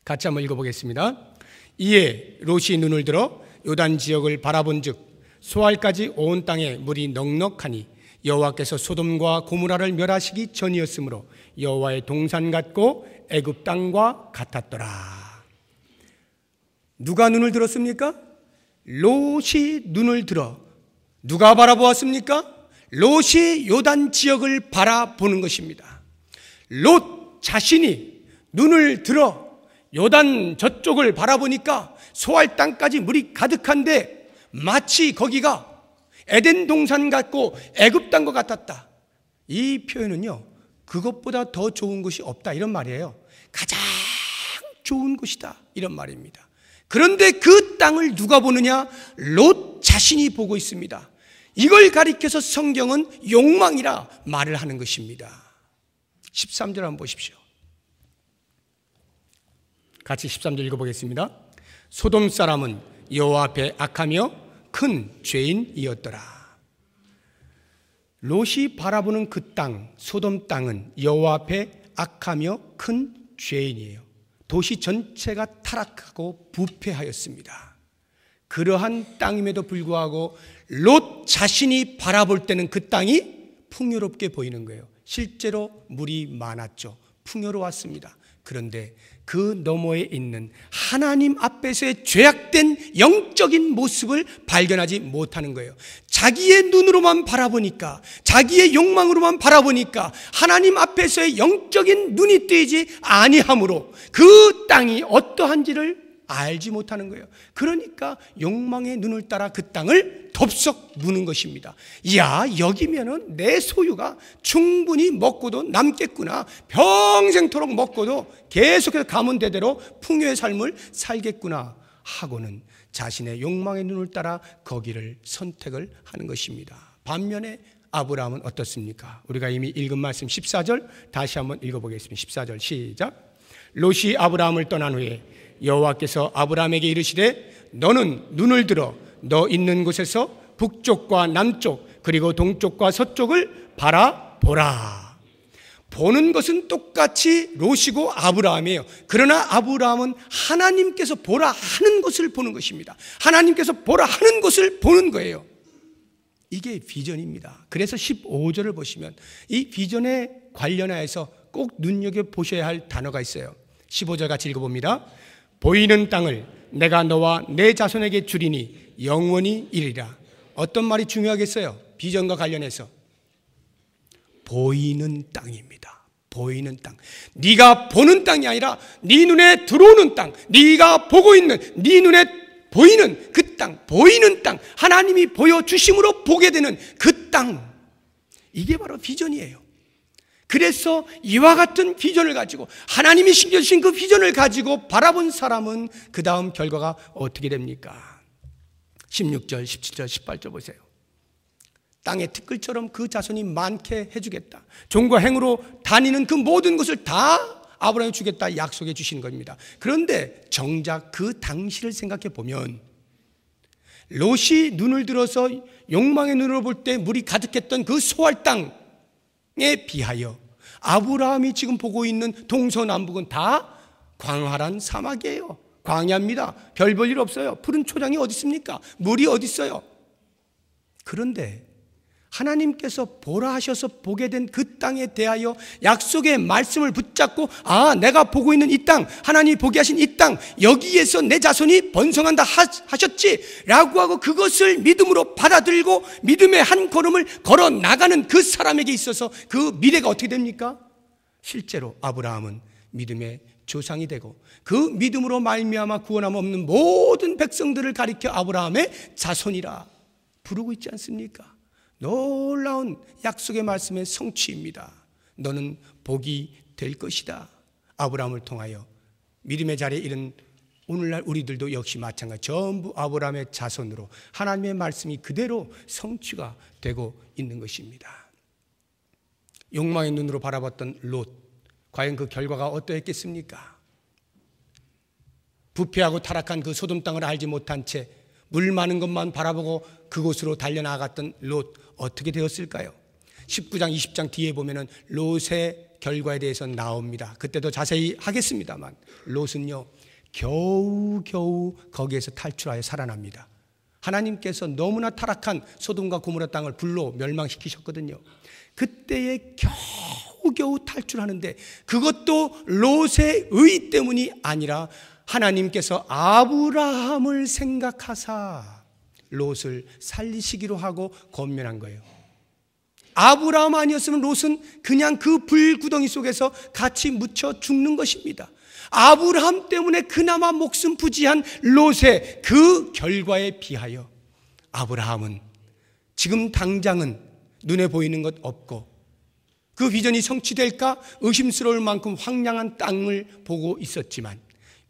같이 한번 읽어보겠습니다. 이에 롯이 눈을 들어 요단 지역을 바라본즉 소알까지 온 땅에 물이 넉넉하니 여호와께서 소돔과 고모라를 멸하시기 전이었으므로 여호와의 동산 같고 애굽 땅과 같았더라. 누가 눈을 들었습니까? 롯이 눈을 들어. 누가 바라보았습니까? 롯이 요단 지역을 바라보는 것입니다. 롯 자신이 눈을 들어 요단 저쪽을 바라보니까 소알 땅까지 물이 가득한데 마치 거기가 에덴 동산 같고 애굽 땅과 같았다. 이 표현은요, 그것보다 더 좋은 곳이 없다 이런 말이에요. 가장 좋은 곳이다 이런 말입니다. 그런데 그 땅을 누가 보느냐? 롯 자신이 보고 있습니다. 이걸 가리켜서 성경은 욕망이라 말을 하는 것입니다. 13절 한번 보십시오. 같이 13절 읽어보겠습니다. 소돔 사람은 여호와 앞에 악하며 큰 죄인이었더라. 롯이 바라보는 그 땅, 소돔 땅은 여호와 앞에 악하며 큰 죄인이에요. 도시 전체가 타락하고 부패하였습니다. 그러한 땅임에도 불구하고 롯 자신이 바라볼 때는 그 땅이 풍요롭게 보이는 거예요. 실제로 물이 많았죠. 풍요로웠습니다. 그런데 그 너머에 있는 하나님 앞에서의 죄악된 영적인 모습을 발견하지 못하는 거예요. 자기의 눈으로만 바라보니까, 자기의 욕망으로만 바라보니까 하나님 앞에서의 영적인 눈이 뜨이지 아니하므로 그 땅이 어떠한지를 알지 못하는 거예요. 그러니까 욕망의 눈을 따라 그 땅을 덥석 무는 것입니다. 이야, 여기면은 내 소유가 충분히 먹고도 남겠구나, 평생토록 먹고도 계속해서 가문대대로 풍요의 삶을 살겠구나 하고는 자신의 욕망의 눈을 따라 거기를 선택을 하는 것입니다. 반면에 아브라함은 어떻습니까? 우리가 이미 읽은 말씀 14절 다시 한번 읽어보겠습니다. 14절 시작. 롯이 아브라함을 떠난 후에 여호와께서 아브라함에게 이르시되 너는 눈을 들어 너 있는 곳에서 북쪽과 남쪽 그리고 동쪽과 서쪽을 바라보라. 보는 것은 똑같이 롯이고 아브라함이에요. 그러나 아브라함은 하나님께서 보라 하는 것을 보는 것입니다. 하나님께서 보라 하는 것을 보는 거예요. 이게 비전입니다. 그래서 15절을 보시면 이 비전에 관련하여서 꼭 눈여겨보셔야 할 단어가 있어요. 15절 같이 읽어봅니다. 보이는 땅을 내가 너와 내 자손에게 주리니 영원히 이르리라. 어떤 말이 중요하겠어요? 비전과 관련해서 보이는 땅입니다. 보이는 땅. 네가 보는 땅이 아니라 네 눈에 들어오는 땅, 네가 보고 있는, 네 눈에 보이는 그 땅, 보이는 땅, 하나님이 보여주심으로 보게 되는 그 땅, 이게 바로 비전이에요. 그래서 이와 같은 비전을 가지고 하나님이 심겨주신 그 비전을 가지고 바라본 사람은 그 다음 결과가 어떻게 됩니까? 16절, 17절, 18절 보세요. 땅의 티끌처럼 그 자손이 많게 해주겠다. 종과 행으로 다니는 그 모든 것을 다 아브라함이 주겠다 약속해 주신 겁니다. 그런데 정작 그 당시를 생각해 보면 롯이 눈을 들어서 욕망의 눈으로 볼 때 물이 가득했던 그 소알 땅에 비하여 아브라함이 지금 보고 있는 동서남북은 다 광활한 사막이에요. 광야입니다. 별 볼 일 없어요. 푸른 초장이 어디 있습니까? 물이 어디 있어요? 그런데 하나님께서 보라 하셔서 보게 된 그 땅에 대하여 약속의 말씀을 붙잡고, 아, 내가 보고 있는 이 땅, 하나님이 보게 하신 이 땅, 여기에서 내 자손이 번성한다 하셨지 라고 하고 그것을 믿음으로 받아들이고 믿음의 한 걸음을 걸어 나가는 그 사람에게 있어서 그 미래가 어떻게 됩니까? 실제로 아브라함은 믿음의 조상이 되고 그 믿음으로 말미암아 구원함 없는 모든 백성들을 가리켜 아브라함의 자손이라 부르고 있지 않습니까? 놀라운 약속의 말씀의 성취입니다. 너는 복이 될 것이다. 아브라함을 통하여 믿음의 자리에 이른 오늘날 우리들도 역시 마찬가지, 전부 아브라함의 자손으로 하나님의 말씀이 그대로 성취가 되고 있는 것입니다. 욕망의 눈으로 바라봤던 롯, 과연 그 결과가 어떠했겠습니까? 부패하고 타락한 그 소돔 땅을 알지 못한 채 물 많은 것만 바라보고 그곳으로 달려나갔던 롯, 어떻게 되었을까요? 19장 20장 뒤에 보면은 롯의 결과에 대해서 나옵니다. 그때도 자세히 하겠습니다만 롯은요 겨우겨우 거기에서 탈출하여 살아납니다. 하나님께서 너무나 타락한 소돔과 고모라 땅을 불로 멸망시키셨거든요. 그때에 겨우겨우 탈출하는데 그것도 롯의 의 때문이 아니라 하나님께서 아브라함을 생각하사 롯을 살리시기로 하고 권면한 거예요. 아브라함 아니었으면 롯은 그냥 그 불구덩이 속에서 같이 묻혀 죽는 것입니다. 아브라함 때문에 그나마 목숨 부지한 롯의 그 결과에 비하여 아브라함은 지금 당장은 눈에 보이는 것 없고 그 비전이 성취될까 의심스러울 만큼 황량한 땅을 보고 있었지만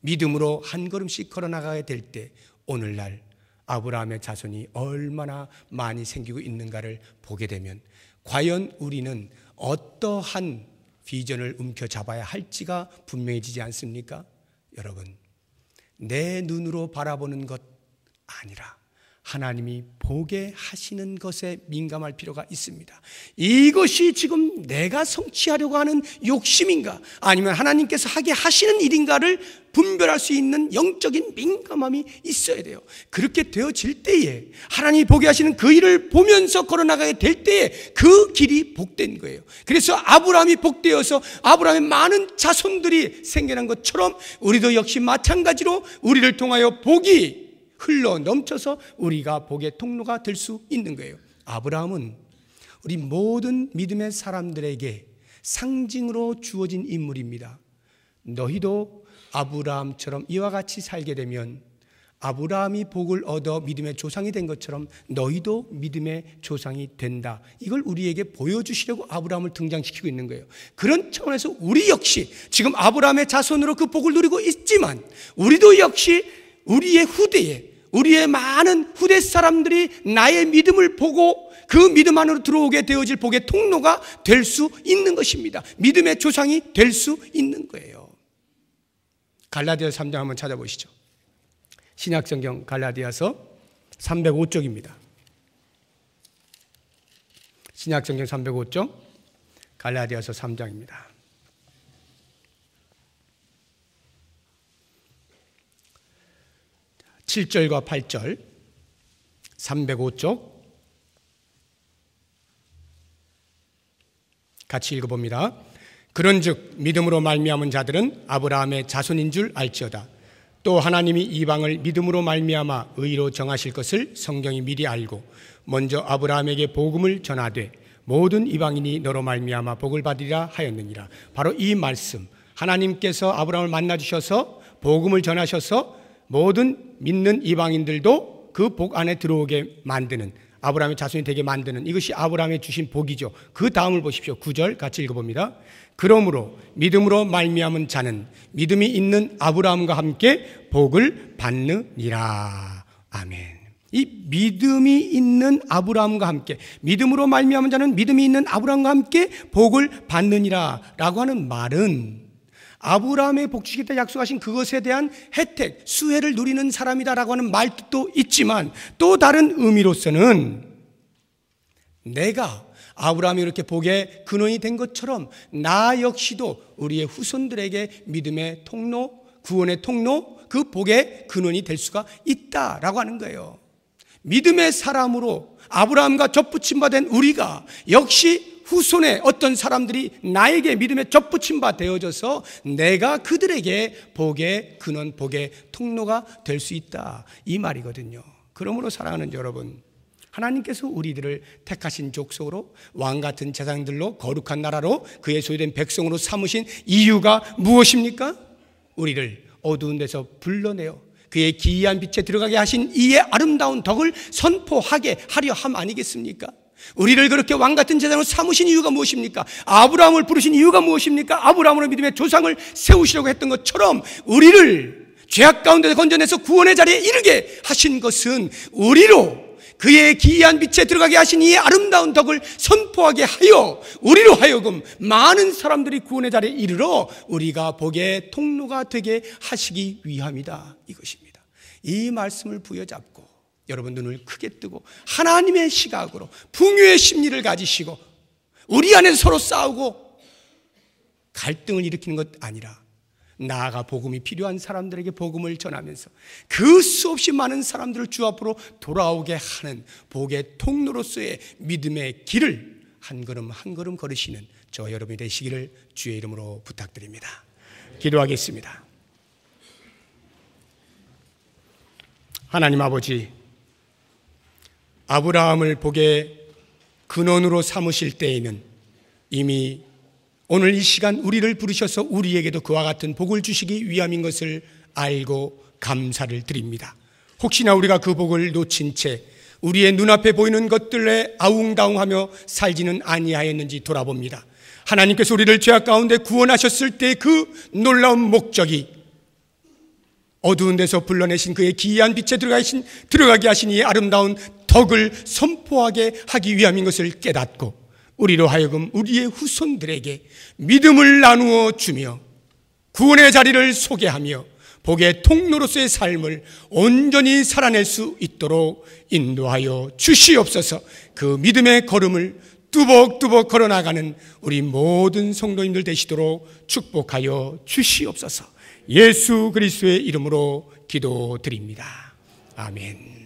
믿음으로 한 걸음씩 걸어나가게 될 때 오늘날 아브라함의 자손이 얼마나 많이 생기고 있는가를 보게 되면 과연 우리는 어떠한 비전을 움켜잡아야 할지가 분명해지지 않습니까? 여러분, 내 눈으로 바라보는 것 아니라 하나님이 보게 하시는 것에 민감할 필요가 있습니다. 이것이 지금 내가 성취하려고 하는 욕심인가 아니면 하나님께서 하게 하시는 일인가를 분별할 수 있는 영적인 민감함이 있어야 돼요. 그렇게 되어질 때에 하나님이 보게 하시는 그 일을 보면서 걸어나가게 될 때에 그 길이 복된 거예요. 그래서 아브라함이 복되어서 아브라함의 많은 자손들이 생겨난 것처럼 우리도 역시 마찬가지로 우리를 통하여 복이 흘러 넘쳐서 우리가 복의 통로가 될 수 있는 거예요. 아브라함은 우리 모든 믿음의 사람들에게 상징으로 주어진 인물입니다. 너희도 아브라함처럼 이와 같이 살게 되면 아브라함이 복을 얻어 믿음의 조상이 된 것처럼 너희도 믿음의 조상이 된다. 이걸 우리에게 보여주시려고 아브라함을 등장시키고 있는 거예요. 그런 차원에서 우리 역시 지금 아브라함의 자손으로 그 복을 누리고 있지만 우리도 역시 우리의 후대에 우리의 많은 후대 사람들이 나의 믿음을 보고 그 믿음 안으로 들어오게 되어질 복의 통로가 될 수 있는 것입니다. 믿음의 조상이 될 수 있는 거예요. 갈라디아서 3장 한번 찾아보시죠. 신약성경 갈라디아서 305쪽입니다. 신약성경 305쪽 갈라디아서 3장입니다. 7절과 8절 305쪽 같이 읽어봅니다. 그런즉 믿음으로 말미암은 자들은 아브라함의 자손인 줄 알지어다. 또 하나님이 이방을 믿음으로 말미암아 의로 정하실 것을 성경이 미리 알고 먼저 아브라함에게 복음을 전하되 모든 이방인이 너로 말미암아 복을 받으리라 하였느니라. 바로 이 말씀, 하나님께서 아브라함을 만나 주셔서 복음을 전하셔서 모든 믿는 이방인들도 그 복 안에 들어오게 만드는, 아브라함의 자손이 되게 만드는, 이것이 아브라함의 주신 복이죠. 그 다음을 보십시오. 9절 같이 읽어봅니다. 그러므로 믿음으로 말미암은 자는 믿음이 있는 아브라함과 함께 복을 받느니라. 아멘. 이 믿음이 있는 아브라함과 함께, 믿음으로 말미암은 자는 믿음이 있는 아브라함과 함께 복을 받느니라 라고 하는 말은 아브라함의 복주시겠다 약속하신 그것에 대한 혜택, 수혜를 누리는 사람이다라고 하는 말도 있지만 또 다른 의미로서는 내가 아브라함이 이렇게 복의 근원이 된 것처럼 나 역시도 우리의 후손들에게 믿음의 통로, 구원의 통로, 그 복의 근원이 될 수가 있다라고 하는 거예요. 믿음의 사람으로 아브라함과 접붙임 바 된 우리가 역시 후손의 어떤 사람들이 나에게 믿음에 접붙임 바 되어져서 내가 그들에게 복의 근원, 복의 통로가 될 수 있다, 이 말이거든요. 그러므로 사랑하는 여러분, 하나님께서 우리들을 택하신 족속으로 왕같은 제사장들로 거룩한 나라로 그의 소유된 백성으로 삼으신 이유가 무엇입니까? 우리를 어두운 데서 불러내어 그의 기이한 빛에 들어가게 하신 이의 아름다운 덕을 선포하게 하려 함 아니겠습니까? 우리를 그렇게 왕같은 제사장으로 삼으신 이유가 무엇입니까? 아브라함을 부르신 이유가 무엇입니까? 아브라함으로 믿음의 조상을 세우시려고 했던 것처럼 우리를 죄악 가운데서 건져내서 구원의 자리에 이르게 하신 것은 우리로 그의 기이한 빛에 들어가게 하신 이의 아름다운 덕을 선포하게 하여 우리로 하여금 많은 사람들이 구원의 자리에 이르러 우리가 복의 통로가 되게 하시기 위함이다, 이것입니다. 이 말씀을 부여잡고 여러분 눈을 크게 뜨고 하나님의 시각으로 풍요의 심리를 가지시고 우리 안에서 서로 싸우고 갈등을 일으키는 것 아니라 나아가 복음이 필요한 사람들에게 복음을 전하면서 그 수없이 많은 사람들을 주 앞으로 돌아오게 하는 복의 통로로서의 믿음의 길을 한 걸음 한 걸음 걸으시는 저 여러분이 되시기를 주의 이름으로 부탁드립니다. 기도하겠습니다. 하나님 아버지, 아브라함을 복의 근원으로 삼으실 때에는 이미 오늘 이 시간 우리를 부르셔서 우리에게도 그와 같은 복을 주시기 위함인 것을 알고 감사를 드립니다. 혹시나 우리가 그 복을 놓친 채 우리의 눈앞에 보이는 것들에 아웅다웅하며 살지는 아니하였는지 돌아봅니다. 하나님께서 우리를 죄악 가운데 구원하셨을 때 그 놀라운 목적이 어두운 데서 불러내신 그의 기이한 빛에 들어가게 하신 이 아름다운 덕을 선포하게 하기 위함인 것을 깨닫고 우리로 하여금 우리의 후손들에게 믿음을 나누어 주며 구원의 자리를 소개하며 복의 통로로서의 삶을 온전히 살아낼 수 있도록 인도하여 주시옵소서. 그 믿음의 걸음을 뚜벅뚜벅 걸어나가는 우리 모든 성도님들 되시도록 축복하여 주시옵소서. 예수 그리스도의 이름으로 기도드립니다. 아멘.